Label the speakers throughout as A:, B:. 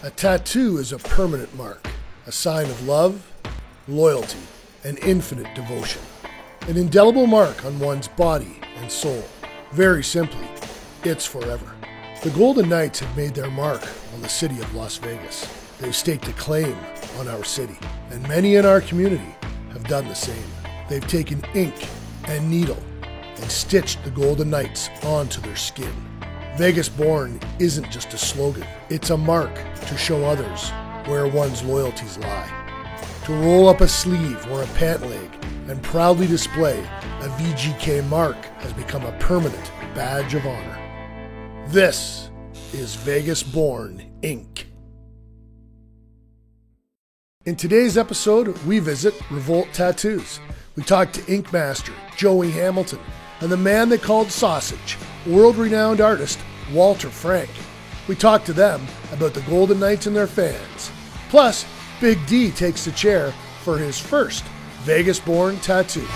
A: A tattoo is a permanent mark, a sign of love, loyalty, and infinite devotion. An indelible mark on one's body and soul. Very simply, it's forever. The Golden Knights have made their mark on the city of Las Vegas. They've staked a claim on our city, and many in our community have done the same. They've taken ink and needle and stitched the Golden Knights onto their skin. Vegas Born isn't just a slogan, it's a mark to show others where one's loyalties lie. To roll up a sleeve or a pant leg and proudly display a VGK mark has become a permanent badge of honor. This is Vegas Born, Inc. In today's episode, we visit Revolt Tattoos. We talk to ink master Joey Hamilton and the man they called Sausage, world-renowned artist Walter Frank. We talk to them about the Golden Knights and their fans. Plus, Big D takes the chair for his first Vegas-born tattoo.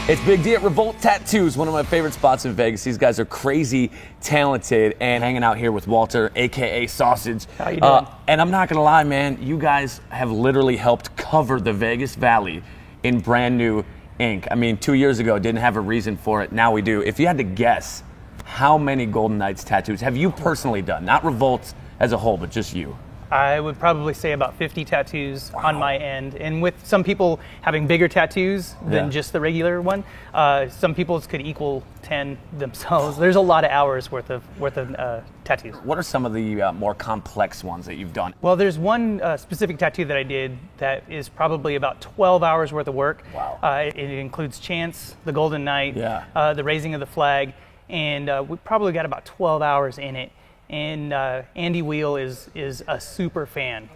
B: It's Big D at Revolt Tattoos, one of my favorite spots in Vegas. These guys are crazy talented, and hanging out here with Walter, a.k.a. Sausage.
C: How you doing?
B: And I'm not going to lie, man, you guys have literally helped cover the Vegas Valley in brand new ink. I mean, 2 years ago, didn't have a reason for it. Now we do. If you had to guess, how many Golden Knights tattoos have you personally done? Not Revolt as a whole, but just you.
C: I would probably say about 50 tattoos on my end, and with some people having bigger tattoos than just the regular one, some people could equal 10 themselves. There's a lot of hours worth of tattoos.
B: What are some of the more complex ones that you've done?
C: Well, there's one specific tattoo that I did that is probably about 12 hours worth of work.
B: Wow.
C: It includes Chance, the Golden Knight, the raising of the flag, and we probably got about 12 hours in it. And Andy Wheel is a super fan.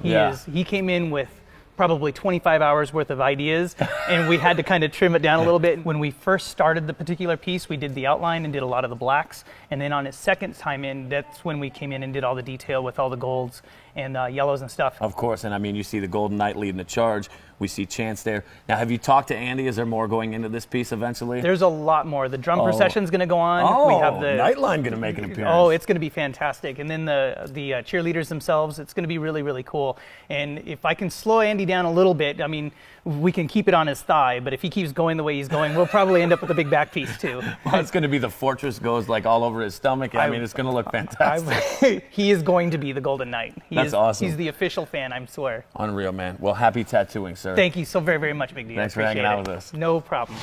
C: He came in with probably 25 hours worth of ideas, and we had to kind of trim it down a little bit. When we first started the particular piece, we did the outline and did a lot of the blacks, and then on his second time in, that's when we came in and did all the detail with all the golds and yellows and stuff.
B: Of course, and I mean, you see the Golden Knight leading the charge. We see Chance there. Now, have you talked to Andy? Is there more going into this piece eventually?
C: There's a lot more. The drum procession's going to go on.
B: We
C: have the
B: Nightline going to make an appearance.
C: Oh, it's going to be fantastic. And then the cheerleaders themselves, it's going to be really, really cool. And if I can slow Andy down a little bit, I mean, we can keep it on his thigh, but if he keeps going the way he's going, we'll probably end up with a big back piece too.
B: Well, it's going to be the fortress goes like all over his stomach. I mean, it's going to look fantastic.
C: He is going to be the Golden Knight.
B: That's awesome.
C: He's the official fan, I swear.
B: Unreal, man. Well, happy tattooing, sir.
C: Thank you so very, very much, Big D.
B: Thanks for hanging out with us.
C: No problem.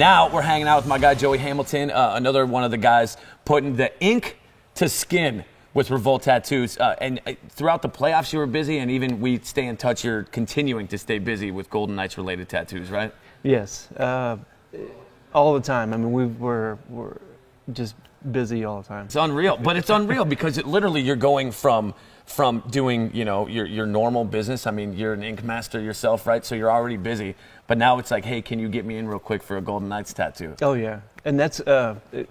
B: Now we're hanging out with my guy Joey Hamilton, another one of the guys putting the ink to skin with Revolt Tattoos. And throughout the playoffs, you were busy, and even we stay in touch. You're continuing to stay busy with Golden Knights related tattoos, right?
D: Yes, all the time. I mean, we're just busy all the time.
B: It's unreal, but it's unreal because literally you're going from doing, you know, your normal business. I mean, you're an ink master yourself, right? So you're already busy. But now it's like, hey, can you get me in real quick for a Golden Knights tattoo?
D: Oh, yeah. And that's,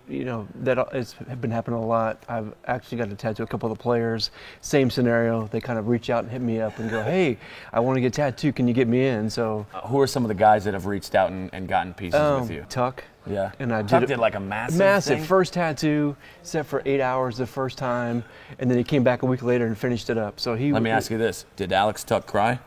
D: you know, it's been happening a lot. I've actually got to tattoo a couple of the players. Same scenario. They kind of reach out and hit me up and go, hey, I want to get tattooed. Can you get me in? So
B: who are some of the guys that have reached out and gotten pieces with you?
D: Tuck.
B: Yeah.
D: And
B: Tuck did like a massive thing.
D: First tattoo, set for 8 hours the first time, and then he came back a week later and finished it up. So
B: Let me ask you this. Did Alex Tuck cry?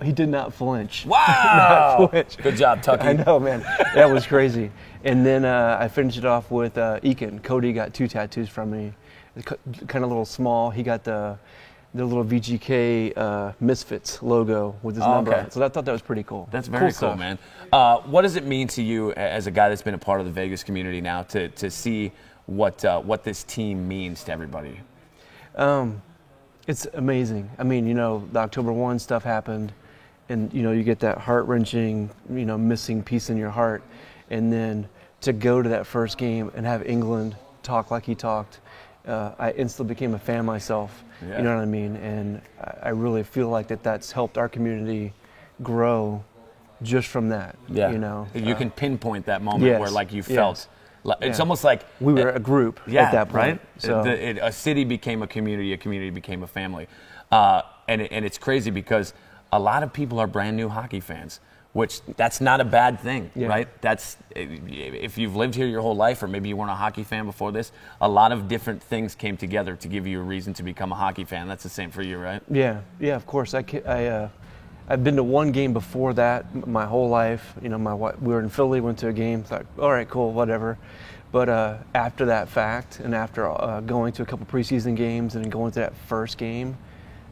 D: He did not flinch.
B: Wow.
D: Not flinch.
B: Good job, Tucky.
D: I know, man. That was crazy. And then I finished it off with Eakin. Cody got 2 tattoos from me. Kind of a little small. He got the little VGK Misfits logo with his number on it. So I thought that was pretty cool.
B: That's very cool, man. What does it mean to you as a guy that's been a part of the Vegas community now to see what this team means to everybody?
D: It's amazing. I mean, you know, the October 1 stuff happened, and, you know, you get that heart-wrenching, you know, missing piece in your heart. And then to go to that first game and have England talk like he talked, I instantly became a fan myself.
B: Yeah.
D: You know what I mean? And I really feel like that's helped our community grow just from that.
B: Yeah.
D: You know?
B: You can pinpoint that moment where, like, you felt. It's almost like
D: we were a group at that point.
B: Right?
D: So
B: a city became a community became a family. And it's crazy because a lot of people are brand new hockey fans, which that's not a bad thing, right? That's, if you've lived here your whole life, or maybe you weren't a hockey fan before this, a lot of different things came together to give you a reason to become a hockey fan. That's the same for you, right?
D: Yeah, of course. I've been to one game before that my whole life. You know, we were in Philly, went to a game, thought, all right, cool, whatever. But after that fact, and after going to a couple preseason games and going to that first game,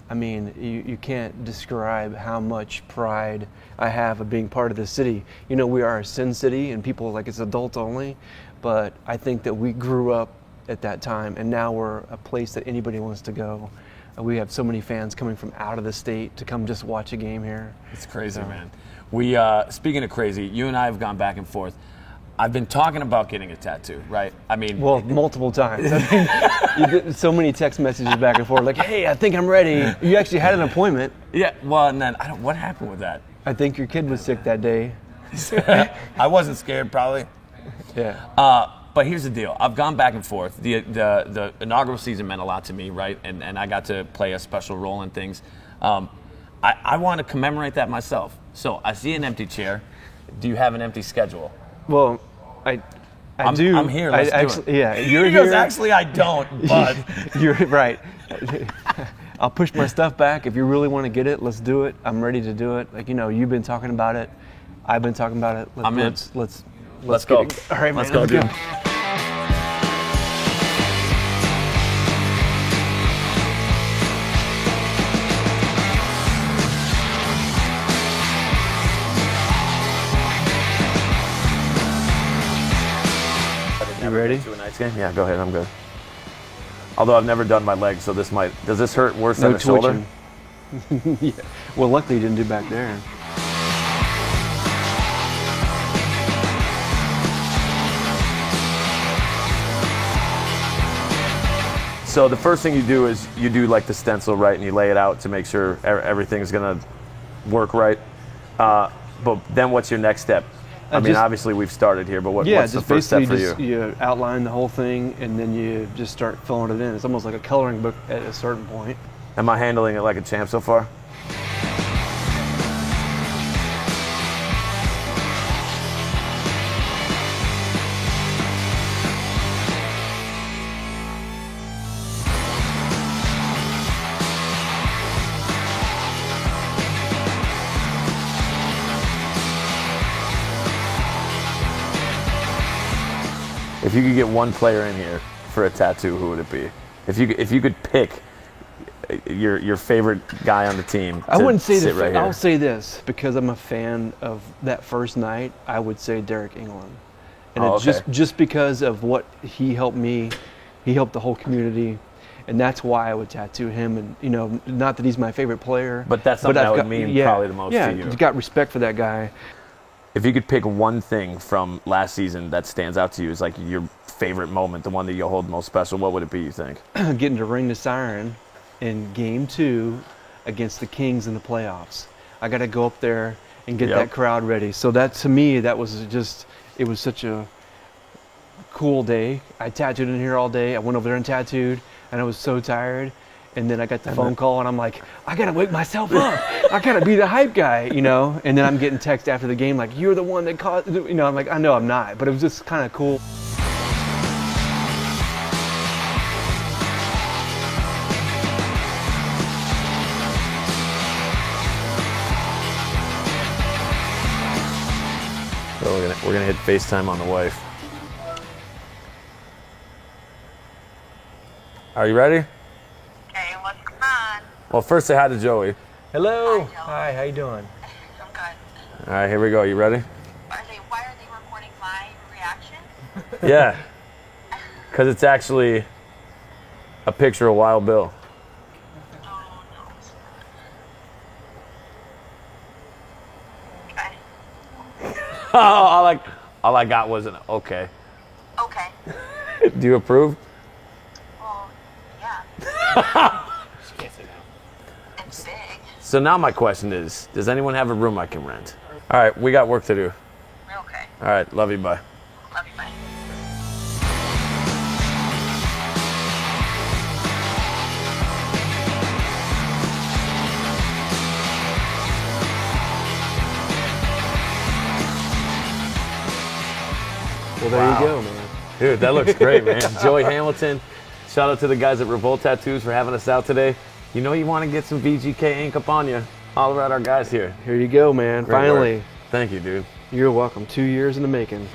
D: I mean, you can't describe how much pride I have of being part of this city. You know, we are a Sin City, and people like it's adults only, but I think that we grew up at that time, and now we're a place that anybody wants to go. We have so many fans coming from out of the state to come just watch a game here.
B: It's crazy, man. We speaking of crazy, you and I have gone back and forth. I've been talking about getting a tattoo, right? I mean,
D: well, multiple times. I mean, you get so many text messages back and forth, like, "Hey, I think I'm ready." You actually had an appointment.
B: Yeah. Well, and then what happened with that?
D: I think your kid was sick that day.
B: I wasn't scared, probably.
D: Yeah.
B: But here's the deal. I've gone back and forth. The inaugural season meant a lot to me, right? And I got to play a special role in things. I want to commemorate that myself. So I see an empty chair. Do you have an empty schedule?
D: Well, I do.
B: I'm here. Let's do it.
D: Yeah, you're
B: he
D: here.
B: Goes, actually, I don't, but.
D: You're right. I'll push my stuff back. If you really want to get it, let's do it. I'm ready to do it. Like, you know, you've been talking about it. I've been talking about it.
B: I'm in.
D: Let's
B: go.
D: All right, man.
B: Let's go, dude.
D: You ready?
B: To a Knights game? Yeah, go ahead. I'm good. Although I've never done my leg, so this might. Does this hurt worse than the shoulder?
D: Yeah. Well, luckily you didn't do back there.
B: So the first thing you do is you do like the stencil, right, and you lay it out to make sure everything's gonna work right. But then what's your next step? I mean, obviously we've started here, but what's the first step for you?
D: You outline the whole thing, and then you just start filling it in. It's almost like a coloring book at a certain point.
B: Am I handling it like a champ so far? If you could get one player in here for a tattoo, who would it be? If you could pick your favorite guy on the team,
D: I wouldn't say
B: sit right here.
D: I'll say this because I'm a fan of that first night. I would say Derek England, and just because of what he helped me, he helped the whole community, and that's why I would tattoo him. And you know, not that he's my favorite player,
B: but that's something that would mean probably the most to you.
D: Yeah, got respect for that guy.
B: If you could pick one thing from last season that stands out to you as like your favorite moment, the one that you'll hold most special, what would it be, you think?
D: Getting to ring the siren in Game 2 against the Kings in the playoffs. I got to go up there and get that crowd ready. So that, to me, that was just, it was such a cool day. I tattooed in here all day. I went over there and tattooed, and I was so tired. And then I got the phone call, and I'm like, I got to wake myself up. I got to be the hype guy, you know? And then I'm getting text after the game, like, you're the one that caused, you know, I'm like, I know I'm not. But it was just kind of cool.
B: So we're gonna hit FaceTime on the wife. Are you ready?
E: Okay, what's going on?
B: Well, first say hi to Joey.
D: Hello.
E: Hi,
D: how you doing?
E: I'm good.
B: All right, here we go. You ready?
E: Why are they recording my reaction?
B: Yeah. Because it's actually a picture of Wild Bill.
E: Oh, no. Okay.
B: all I got was an okay.
E: Okay.
B: Do you approve?
E: Well, yeah. It's big.
B: So now my question is, does anyone have a room I can rent? All right, we got work to do.
E: Okay.
B: All right, love you, bye.
E: Love you, bye.
D: Well, there you go, man.
B: Dude, that looks great, man. Joey Hamilton, shout out to the guys at Revolt Tattoos for having us out today. You know you want to get some VGK ink up on you. All about our guys here.
D: Here you go, man.
B: Great
D: Finally.
B: work. Thank you, dude.
D: You're welcome. 2 years in the making.